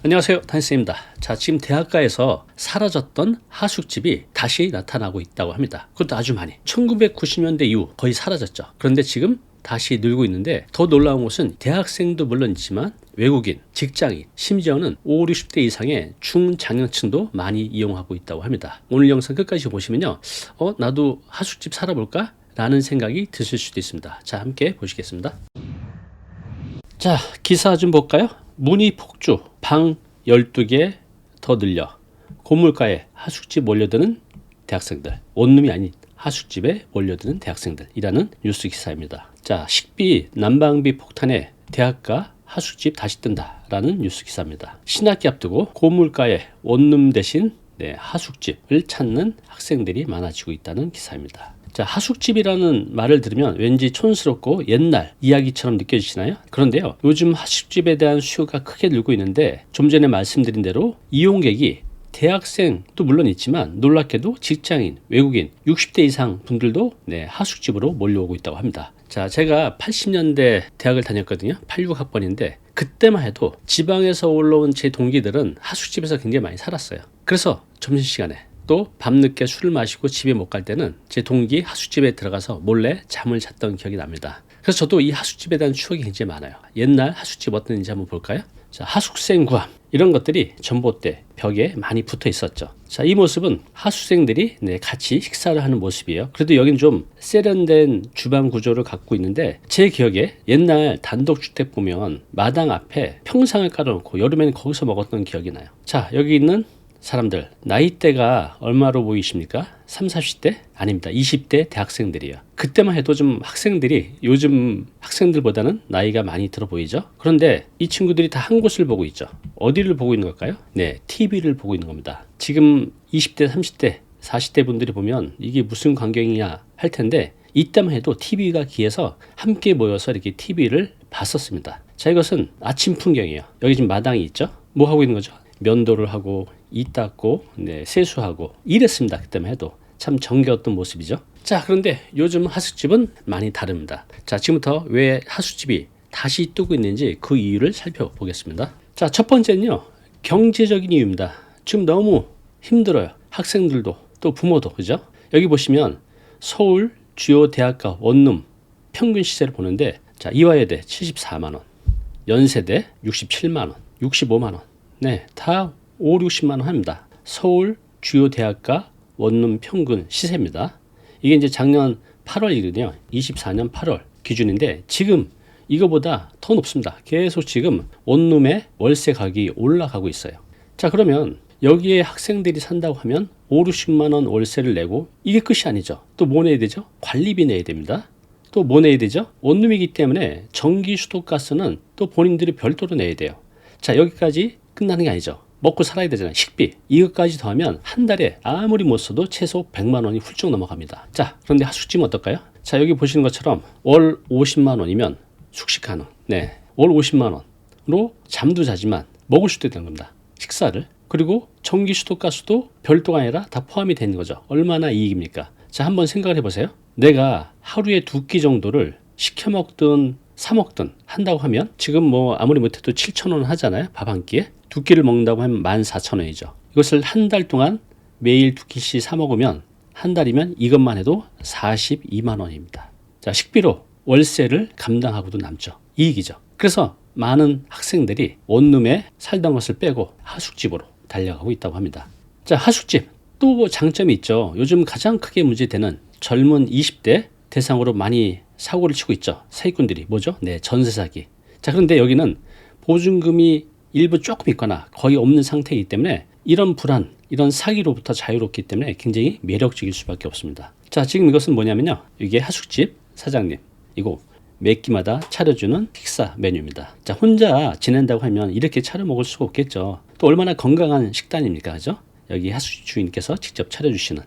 안녕하세요, 단쌤입니다. 자, 지금 대학가에서 사라졌던 하숙집이 다시 나타나고 있다고 합니다. 그것도 아주 많이. 1990년대 이후 거의 사라졌죠. 그런데 지금 다시 늘고 있는데, 더 놀라운 것은 대학생도 물론 있지만 외국인, 직장인, 심지어는 5, 60대 이상의 중장년층도 많이 이용하고 있다고 합니다. 오늘 영상 끝까지 보시면요, 나도 하숙집 살아볼까? 라는 생각이 드실 수도 있습니다. 자, 함께 보시겠습니다. 자, 기사 좀 볼까요? 문이 폭주, 방 12개 더 늘려, 고물가에 하숙집 몰려드는 대학생들, 원룸이 아닌 하숙집에 몰려드는 대학생들이라는 뉴스 기사입니다. 자, 식비, 난방비 폭탄에 대학가 하숙집 다시 뜬다라는 뉴스 기사입니다. 신학기 앞두고 고물가에 원룸 대신 하숙집을 찾는 학생들이 많아지고 있다는 기사입니다. 자, 하숙집이라는 말을 들으면 왠지 촌스럽고 옛날 이야기처럼 느껴지시나요? 그런데요, 요즘 하숙집에 대한 수요가 크게 늘고 있는데, 좀 전에 말씀드린 대로 이용객이 대학생도 물론 있지만 놀랍게도 직장인, 외국인, 60대 이상 분들도 하숙집으로 몰려오고 있다고 합니다. 자, 제가 80년대 대학을 다녔거든요. 86학번인데 그때만 해도 지방에서 올라온 제 동기들은 하숙집에서 굉장히 많이 살았어요. 그래서 점심시간에 또 밤늦게 술을 마시고 집에 못 갈 때는 제 동기 하숙집에 들어가서 몰래 잠을 잤던 기억이 납니다. 그래서 저도 이 하숙집에 대한 추억이 굉장히 많아요. 옛날 하숙집 어땠는지 한번 볼까요? 자, 하숙생 구함, 이런 것들이 전봇대 벽에 많이 붙어 있었죠. 자, 이 모습은 하숙생들이 같이 식사를 하는 모습이에요. 그래도 여긴 좀 세련된 주방 구조를 갖고 있는데, 제 기억에 옛날 단독주택 보면 마당 앞에 평상을 깔아놓고 여름에는 거기서 먹었던 기억이 나요. 자, 여기 있는 사람들 나이대가 얼마로 보이십니까? 30, 40대? 아닙니다. 20대 대학생들이에요. 그때만 해도 좀 학생들이 요즘 학생들보다는 나이가 많이 들어 보이죠. 그런데 이 친구들이 다 한 곳을 보고 있죠. 어디를 보고 있는 걸까요? TV를 보고 있는 겁니다. 지금 20대, 30대, 40대 분들이 보면 이게 무슨 광경이냐 할 텐데, 이때만 해도 TV가 귀해서 함께 모여서 이렇게 TV를 봤었습니다. 자, 이것은 아침 풍경이에요. 여기 지금 마당이 있죠. 뭐 하고 있는 거죠? 면도를 하고 이 닦고 세수하고 이랬습니다. 그때만 해도 참 정겨웠던 모습이죠. 자, 그런데 요즘 하숙집은 많이 다릅니다. 자, 지금부터 왜 하숙집이 다시 뜨고 있는지 그 이유를 살펴보겠습니다. 자, 첫 번째는요, 경제적인 이유입니다. 지금 너무 힘들어요. 학생들도 또 부모도. 그죠? 여기 보시면 서울 주요 대학가 원룸 평균 시세를 보는데, 자, 이화여대 74만원, 연세대 67만원, 65만원, 다 5, 60만원 합니다. 서울 주요 대학가 원룸 평균 시세입니다. 이게 이제 작년 8월이거든요. 24년 8월 기준인데, 지금 이거보다 더 높습니다. 계속 지금 원룸의 월세 가격이 올라가고 있어요. 자, 그러면 여기에 학생들이 산다고 하면 5, 60만원 월세를 내고 이게 끝이 아니죠. 또 뭐 내야 되죠? 관리비 내야 됩니다. 또 뭐 내야 되죠? 원룸이기 때문에 전기, 수도, 가스는 또 본인들이 별도로 내야 돼요. 자, 여기까지 끝나는 게 아니죠. 먹고 살아야 되잖아요. 식비. 이것까지 더하면 한 달에 아무리 못 써도 최소 100만 원이 훌쩍 넘어갑니다. 자, 그런데 하숙집은 어떨까요? 자, 여기 보시는 것처럼 월 50만 원이면 숙식 가능. 월 50만 원으로 잠도 자지만 먹을 수도 되는 겁니다. 식사를. 그리고 전기, 수도, 가스도 별도가 아니라 다 포함이 되는 거죠. 얼마나 이익입니까? 자, 한번 생각을 해보세요. 내가 하루에 2끼 정도를 시켜 먹든 사 먹든 한다고 하면, 지금 뭐 아무리 못해도 7,000원 하잖아요. 밥 한 끼에. 2끼를 먹는다고 하면 14,000원이죠. 이것을 한 달 동안 매일 2끼씩 사 먹으면 한 달이면 이것만 해도 42만 원입니다. 자, 식비로 월세를 감당하고도 남죠. 이익이죠. 그래서 많은 학생들이 원룸에 살던 것을 빼고 하숙집으로 달려가고 있다고 합니다. 자, 하숙집 또 장점이 있죠. 요즘 가장 크게 문제되는 젊은 20대 대상으로 많이 사고를 치고 있죠. 사기꾼들이 뭐죠? 전세 사기. 자, 그런데 여기는 보증금이 일부 조금 있거나 거의 없는 상태이기 때문에 이런 불안, 이런 사기로부터 자유롭기 때문에 굉장히 매력적일 수밖에 없습니다. 자, 지금 이것은 뭐냐면요, 이게 하숙집 사장님, 이거 매 끼마다 차려주는 식사 메뉴입니다. 자, 혼자 지낸다고 하면 이렇게 차려 먹을 수가 없겠죠. 또 얼마나 건강한 식단입니까? 그죠? 여기 하숙집 주인께서 직접 차려주시는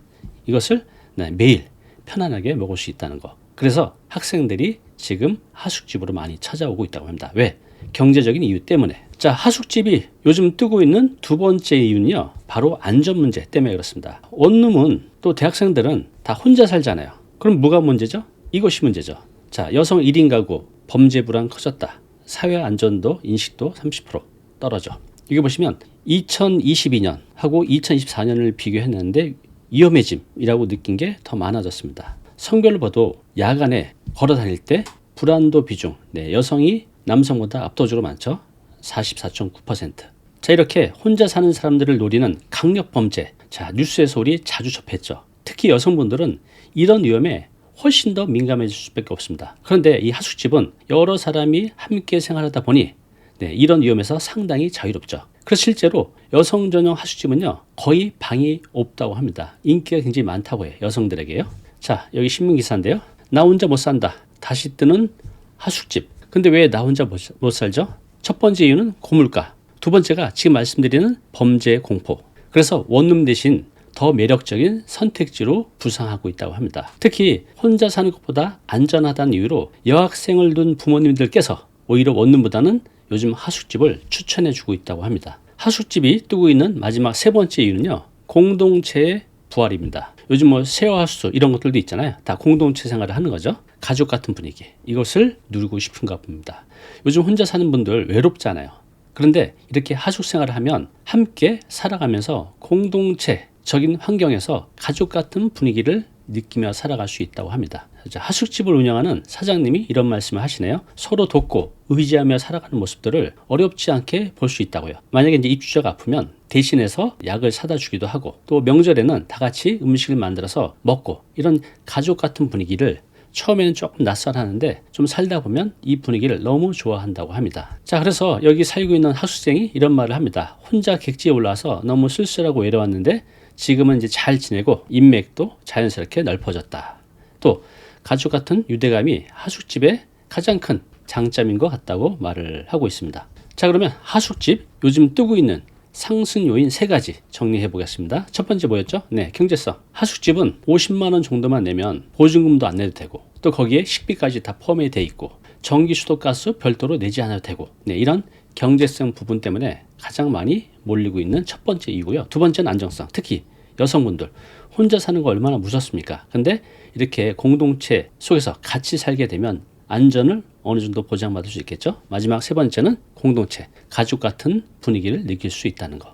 이것을 매일 편안하게 먹을 수 있다는 거. 그래서 학생들이 지금 하숙집으로 많이 찾아오고 있다고 합니다. 왜? 경제적인 이유 때문에. 자, 하숙집이 요즘 뜨고 있는 두 번째 이유는요, 바로 안전 문제 때문에 그렇습니다. 원룸은 또 대학생들은 다 혼자 살잖아요. 그럼 뭐가 문제죠? 이것이 문제죠. 자, 여성 1인 가구 범죄 불안 커졌다. 사회 안전도 인식도 30% 떨어져. 이게 보시면 2022년하고 2024년을 비교했는데 위험해짐이라고 느낀 게 더 많아졌습니다. 성별로 봐도 야간에 걸어 다닐 때 불안도 비중, 여성이 남성보다 압도적으로 많죠. 44.9%. 자, 이렇게 혼자 사는 사람들을 노리는 강력 범죄. 자, 뉴스에서 우리 자주 접했죠. 특히 여성분들은 이런 위험에 훨씬 더 민감해질 수밖에 없습니다. 그런데 이 하숙집은 여러 사람이 함께 생활하다 보니 이런 위험에서 상당히 자유롭죠. 그래서 실제로 여성 전용 하숙집은요, 거의 방이 없다고 합니다. 인기가 굉장히 많다고 해요. 여성들에게요. 자, 여기 신문기사인데요. 나 혼자 못 산다. 다시 뜨는 하숙집. 근데 왜 나 혼자 못 살죠? 첫 번째 이유는 고물가. 두 번째가 지금 말씀드리는 범죄 공포. 그래서 원룸 대신 더 매력적인 선택지로 부상하고 있다고 합니다. 특히 혼자 사는 것보다 안전하다는 이유로 여학생을 둔 부모님들께서 오히려 원룸보다는 요즘 하숙집을 추천해주고 있다고 합니다. 하숙집이 뜨고 있는 마지막 세 번째 이유는요, 공동체의 부활입니다. 요즘 뭐 쉐어하우스 이런 것들도 있잖아요. 다 공동체 생활을 하는 거죠. 가족 같은 분위기. 이것을 누리고 싶은가 봅니다. 요즘 혼자 사는 분들 외롭잖아요. 그런데 이렇게 하숙 생활을 하면 함께 살아가면서 공동체적인 환경에서 가족 같은 분위기를 느끼며 살아갈 수 있다고 합니다. 하숙집을 운영하는 사장님이 이런 말씀을 하시네요. 서로 돕고 의지하며 살아가는 모습들을 어렵지 않게 볼 수 있다고요. 만약에 이제 입주자가 아프면 대신해서 약을 사다 주기도 하고, 또 명절에는 다 같이 음식을 만들어서 먹고, 이런 가족 같은 분위기를 처음에는 조금 낯설하는데 좀 살다 보면 이 분위기를 너무 좋아한다고 합니다. 자, 그래서 여기 살고 있는 하숙생이 이런 말을 합니다. 혼자 객지에 올라와서 너무 쓸쓸하고 외로웠는데 지금은 이제 잘 지내고 인맥도 자연스럽게 넓어졌다. 또 가족 같은 유대감이 하숙집의 가장 큰 장점인 것 같다고 말을 하고 있습니다. 자, 그러면 하숙집 요즘 뜨고 있는 상승 요인 세 가지 정리해 보겠습니다. 첫 번째 뭐였죠? 경제성. 하숙집은 50만 원 정도만 내면 보증금도 안 내도 되고, 또 거기에 식비까지 다 포함이 돼 있고, 전기, 수도, 가스 별도로 내지 않아도 되고, 이런 경제성 부분 때문에 가장 많이 몰리고 있는 첫 번째 이유고요. 두 번째는 안정성. 특히 여성분들 혼자 사는 거 얼마나 무섭습니까? 근데 이렇게 공동체 속에서 같이 살게 되면 안전을 어느 정도 보장받을 수 있겠죠. 마지막 세 번째는 공동체, 가족 같은 분위기를 느낄 수 있다는 거.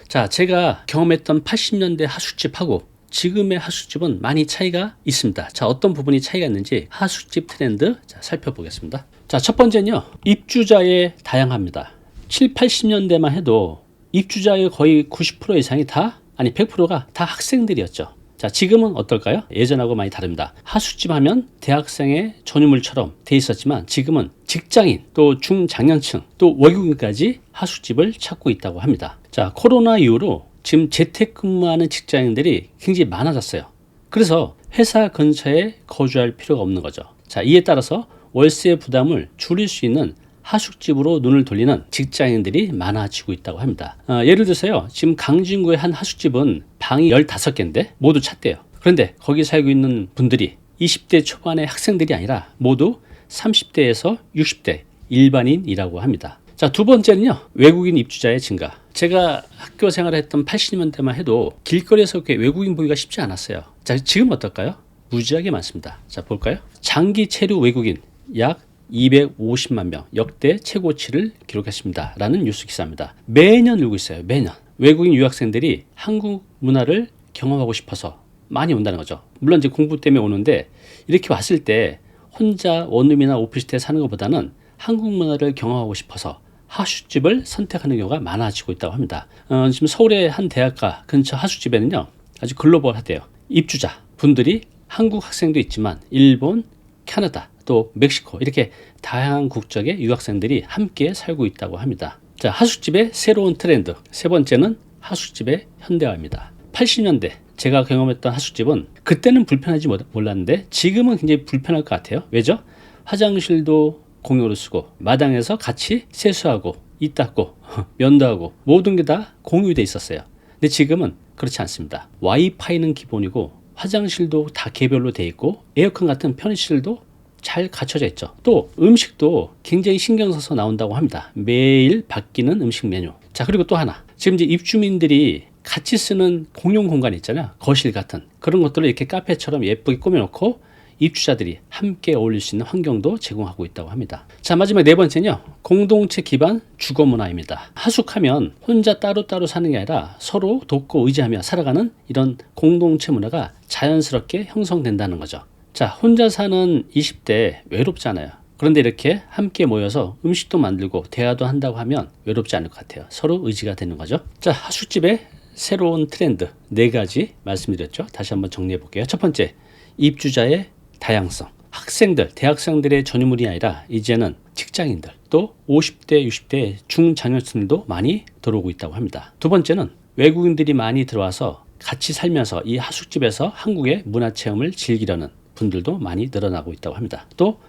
자, 제가 경험했던 80년대 하숙집하고 지금의 하숙집은 많이 차이가 있습니다. 자, 어떤 부분이 차이가 있는지 하숙집 트렌드 살펴보겠습니다. 자, 첫 번째는요, 입주자의 다양합니다. 7, 80년대만 해도 입주자의 거의 90% 이상이 100%가 다 학생들이었죠. 자, 지금은 어떨까요? 예전하고 많이 다릅니다. 하숙집 하면 대학생의 전유물처럼 돼 있었지만 지금은 직장인, 또 중장년층, 또 외국인까지 하숙집을 찾고 있다고 합니다. 자, 코로나 이후로 지금 재택근무하는 직장인들이 굉장히 많아졌어요. 그래서 회사 근처에 거주할 필요가 없는 거죠. 자, 이에 따라서 월세 부담을 줄일 수 있는 하숙집으로 눈을 돌리는 직장인들이 많아지고 있다고 합니다. 예를 들어서요, 지금 강진구의 한 하숙집은 방이 15개인데 모두 찼대요. 그런데 거기 살고 있는 분들이 20대 초반의 학생들이 아니라 모두 30대에서 60대 일반인이라고 합니다. 자, 두 번째는요, 외국인 입주자의 증가. 제가 학교 생활을 했던 80년대만 해도 길거리에서 이렇게 외국인 보기가 쉽지 않았어요. 자, 지금 어떨까요? 무지하게 많습니다. 자, 볼까요? 장기 체류 외국인 약 250만 명, 역대 최고치를 기록했습니다. 라는 뉴스 기사입니다. 매년 늘고 있어요. 매년. 외국인 유학생들이 한국 문화를 경험하고 싶어서 많이 온다는 거죠. 물론 이제 공부 때문에 오는데, 이렇게 왔을 때 혼자 원룸이나 오피스텔에 사는 것보다는 한국 문화를 경험하고 싶어서 하숙집을 선택하는 경우가 많아지고 있다고 합니다. 지금 서울의 한 대학가 근처 하숙집에는요, 아주 글로벌하대요. 입주자 분들이 한국 학생도 있지만 일본, 캐나다, 또 멕시코, 이렇게 다양한 국적의 유학생들이 함께 살고 있다고 합니다. 자, 하숙집의 새로운 트렌드. 세 번째는 하숙집의 현대화입니다. 80년대 제가 경험했던 하숙집은 그때는 불편하지 몰랐는데 지금은 굉장히 불편할 것 같아요. 왜죠? 화장실도 공용으로 쓰고 마당에서 같이 세수하고 이 닦고 면도 하고 모든 게 다 공유돼 있었어요. 근데 지금은 그렇지 않습니다. 와이파이는 기본이고 화장실도 다 개별로 돼 있고 에어컨 같은 편의시설도 잘 갖춰져 있죠. 또 음식도 굉장히 신경 써서 나온다고 합니다. 매일 바뀌는 음식 메뉴. 자, 그리고 또 하나, 지금 이제 입주민들이 같이 쓰는 공용 공간 있잖아요. 거실 같은 그런 것들을 이렇게 카페처럼 예쁘게 꾸며놓고 입주자들이 함께 어울릴 수 있는 환경도 제공하고 있다고 합니다. 자, 마지막 네 번째는요. 공동체 기반 주거 문화입니다. 하숙하면 혼자 따로따로 사는 게 아니라 서로 돕고 의지하며 살아가는 이런 공동체 문화가 자연스럽게 형성된다는 거죠. 자, 혼자 사는 20대 외롭잖아요. 그런데 이렇게 함께 모여서 음식도 만들고 대화도 한다고 하면 외롭지 않을 것 같아요. 서로 의지가 되는 거죠. 자, 하숙집의 새로운 트렌드 4가지 말씀드렸죠. 다시 한번 정리해 볼게요. 첫 번째, 입주자의 다양성. 학생들, 대학생들의 전유물이 아니라 이제는 직장인들, 또 50대, 60대 중장년층도 많이 들어오고 있다고 합니다. 두 번째는 외국인들이 많이 들어와서 같이 살면서 이 하숙집에서 한국의 문화체험을 즐기려는 분들도 많이 늘어나고 있다고 합니다. 또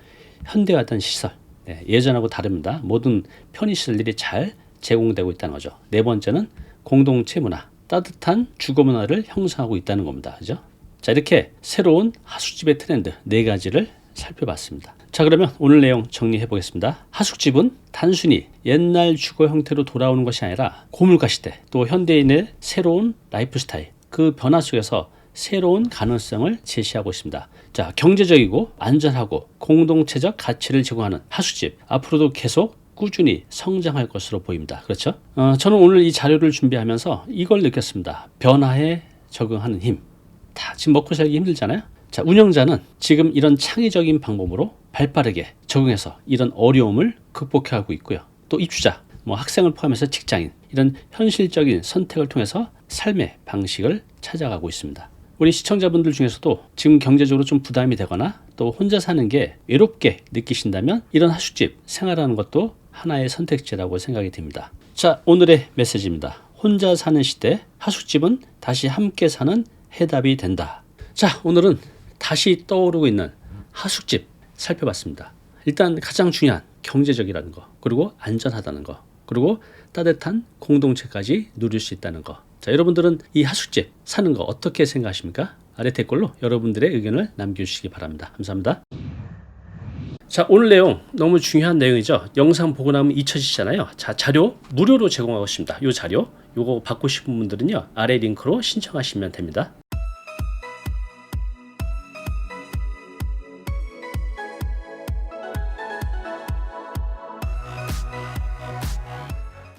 현대화된 시설, 예전하고 다릅니다. 모든 편의시설들이 잘 제공되고 있다는 거죠. 네 번째는 공동체 문화, 따뜻한 주거 문화를 형성하고 있다는 겁니다. 그죠? 자, 이렇게 새로운 하숙집의 트렌드 4가지를 살펴봤습니다. 자, 그러면 오늘 내용 정리해 보겠습니다. 하숙집은 단순히 옛날 주거 형태로 돌아오는 것이 아니라 고물가 시대, 또 현대인의 새로운 라이프 스타일, 그 변화 속에서 새로운 가능성을 제시하고 있습니다. 자, 경제적이고 안전하고 공동체적 가치를 제공하는 하숙집, 앞으로도 계속 꾸준히 성장할 것으로 보입니다. 그렇죠? 저는 오늘 이 자료를 준비하면서 이걸 느꼈습니다. 변화에 적응하는 힘. 다 지금 먹고 살기 힘들잖아요. 자, 운영자는 지금 이런 창의적인 방법으로 발빠르게 적응해서 이런 어려움을 극복해가고 있고요. 또 입주자, 학생을 포함해서 직장인, 이런 현실적인 선택을 통해서 삶의 방식을 찾아가고 있습니다. 우리 시청자분들 중에서도 지금 경제적으로 좀 부담이 되거나 또 혼자 사는 게 외롭게 느끼신다면 이런 하숙집 생활하는 것도 하나의 선택지라고 생각이 듭니다. 자, 오늘의 메시지입니다. 혼자 사는 시대, 하숙집은 다시 함께 사는 해답이 된다. 자, 오늘은 다시 떠오르고 있는 하숙집 살펴봤습니다. 일단 가장 중요한 경제적이라는 거, 그리고 안전하다는 거, 그리고 따뜻한 공동체까지 누릴 수 있다는 거. 자, 여러분들은 이 하숙집 사는 거 어떻게 생각하십니까? 아래 댓글로 여러분들의 의견을 남겨주시기 바랍니다. 감사합니다. 자, 오늘 내용 너무 중요한 내용이죠. 영상 보고 나면 잊혀지잖아요. 자, 자료 무료로 제공하고 있습니다. 이 자료, 요거 받고 싶은 분들은요, 아래 링크로 신청하시면 됩니다.